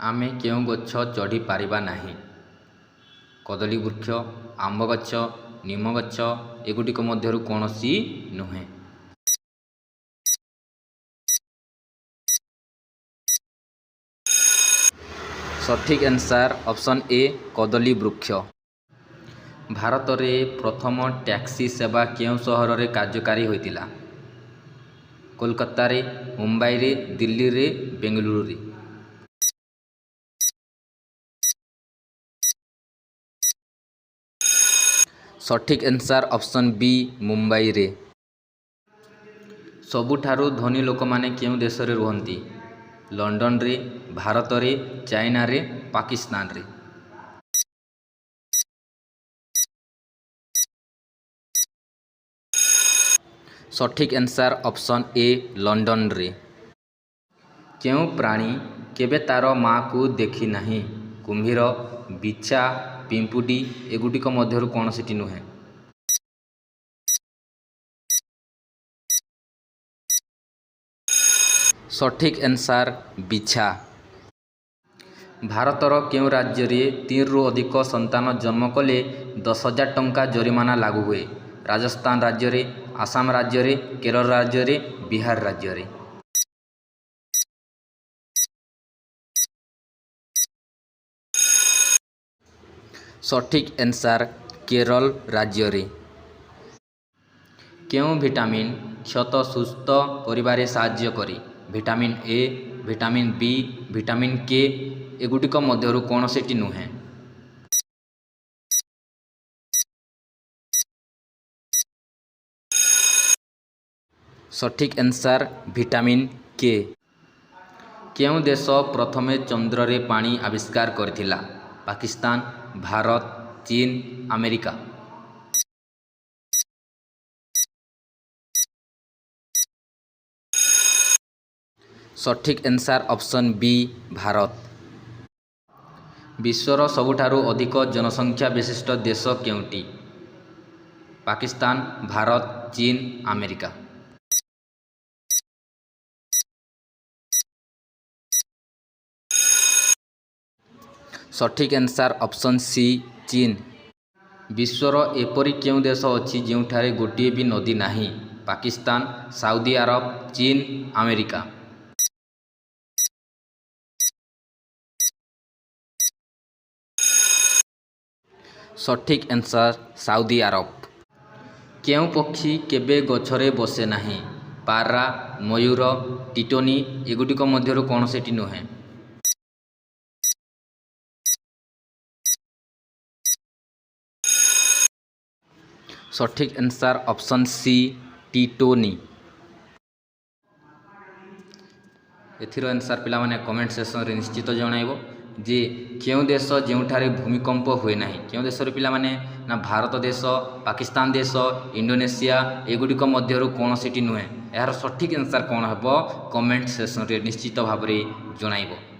ଆମେ କେଉଁ ଗଛ ଚଢ଼ି ପାରିବା ନାହିଁ? କଦଳୀ ବୃକ୍ଷ, ଆମ୍ବ ଗଛ, ନିମ ଗଛ ଏଗୁଡ଼ିକ ମଧ୍ୟରୁ କୌଣସି ନୁହେଁ। ସଠିକ୍ ଆନ୍ସାର ଅପସନ୍ ଏ କଦଳୀ ବୃକ୍ଷ। ଭାରତରେ ପ୍ରଥମ ଟ୍ୟାକ୍ସି ସେବା କେଉଁ ସହରରେ କାର୍ଯ୍ୟକାରୀ ହୋଇଥିଲା? କୋଲକାତାରେ, ମୁମ୍ବାଇରେ, ଦିଲ୍ଲୀରେ, ବେଙ୍ଗାଲୁରୁରେ। ସଠିକ୍ ଆନ୍ସାର ଅପସନ୍ ବି ମୁମ୍ବାଇରେ। ସବୁଠାରୁ ଧନୀ ଲୋକମାନେ କେଉଁ ଦେଶରେ ରୁହନ୍ତି? ଲଣ୍ଡନରେ, ଭାରତରେ, ଚାଇନାରେ, ପାକିସ୍ତାନରେ। ସଠିକ୍ ଆନ୍ସାର ଅପସନ୍ ଏ ଲଣ୍ଡନରେ। କେଉଁ ପ୍ରାଣୀ କେବେ ତା'ର ମା'କୁ ଦେଖି ନାହିଁ? କୁମ୍ଭୀର, ବିଛା, ପିମ୍ପୁଡ଼ି ଏଗୁଡ଼ିକ ମଧ୍ୟରୁ କୌଣସିଟି ନୁହେଁ। ସଠିକ୍ ଆନ୍ସାର ବିଛା। ଭାରତର କେଉଁ ରାଜ୍ୟରେ 3ରୁ ଅଧିକ ସନ୍ତାନ ଜନ୍ମ କଲେ 10,000 ଟଙ୍କା ଜରିମାନା ଲାଗୁ ହୁଏ? ରାଜସ୍ଥାନ ରାଜ୍ୟରେ, ଆସାମ ରାଜ୍ୟରେ, କେରଳ ରାଜ୍ୟରେ, ବିହାର ରାଜ୍ୟରେ। ସଠିକ୍ ଆନ୍ସାର କେରଳ ରାଜ୍ୟରେ। କେଉଁ ଭିଟାମିନ୍ କ୍ଷତ ସୁସ୍ଥ କରିବାରେ ସାହାଯ୍ୟ କରେ? Vitamin A, vitamin B, vitamin K ଏଗୁଡ଼ିକ ମଧ୍ୟରୁ କୌଣସିଟି ନୁହେଁ। ସଠିକ୍ ଆନ୍ସାର ଭିଟାମିନ୍ କେ। କେଉଁ ଦେଶ ପ୍ରଥମେ ଚନ୍ଦ୍ରରେ ପାଣି ଆବିଷ୍କାର କରିଥିଲା? ପାକିସ୍ତାନ, ଭାରତ, ଚୀନ, ଆମେରିକା। ସଠିକ୍ ଆନ୍ସାର ଅପସନ୍ ବି ଭାରତ। ବିଶ୍ୱର ସବୁଠାରୁ ଅଧିକ ଜନସଂଖ୍ୟା ବିଶିଷ୍ଟ ଦେଶ କେଉଁଟି? ପାକିସ୍ତାନ, ଭାରତ, ଚୀନ, ଆମେରିକା। ସଠିକ୍ ଆନ୍ସାର ଅପସନ୍ ସି ଚୀନ। ବିଶ୍ୱର ଏପରି କେଉଁ ଦେଶ ଅଛି ଯେଉଁଠାରେ ଗୋଟିଏ ବି ନଦୀ ନାହିଁ? ପାକିସ୍ତାନ, ସାଉଦି ଆରବ, ଚୀନ, ଆମେରିକା। ସଠିକ୍ ଆନ୍ସାର ସାଉଦି ଆରବ। କେଉଁ ପକ୍ଷୀ କେବେ ଗଛରେ ବସେ ନାହିଁ? ପାରା, ମୟୂର, ଟିଟୋନି ଏଗୁଡ଼ିକ ମଧ୍ୟରୁ କୌଣସିଟି ନୁହେଁ। ସଠିକ୍ ଆନ୍ସାର ଅପସନ୍ ସି ଟିଟୋନି। ଏଥିର ଆନ୍ସାର ପିଲାମାନେ କମେଣ୍ଟ ସେକ୍ସନରେ ନିଶ୍ଚିତ ଜଣାଇବ ଯେ କେଉଁ ଦେଶ ଯେଉଁଠାରେ ଭୂମିକମ୍ପ ହୁଏ ନାହିଁ? କେଉଁ ଦେଶରେ ପିଲାମାନେ? ନା ଭାରତ ଦେଶ, ପାକିସ୍ତାନ ଦେଶ, ଇଣ୍ଡୋନେସିଆ ଏଗୁଡ଼ିକ ମଧ୍ୟରୁ କୌଣସିଟି ନୁହେଁ। ଏହାର ସଠିକ୍ ଆନ୍ସାର କ'ଣ ହେବ? କମେଣ୍ଟ ସେକ୍ସନରେ ନିଶ୍ଚିତ ଭାବରେ ଜଣାଇବ।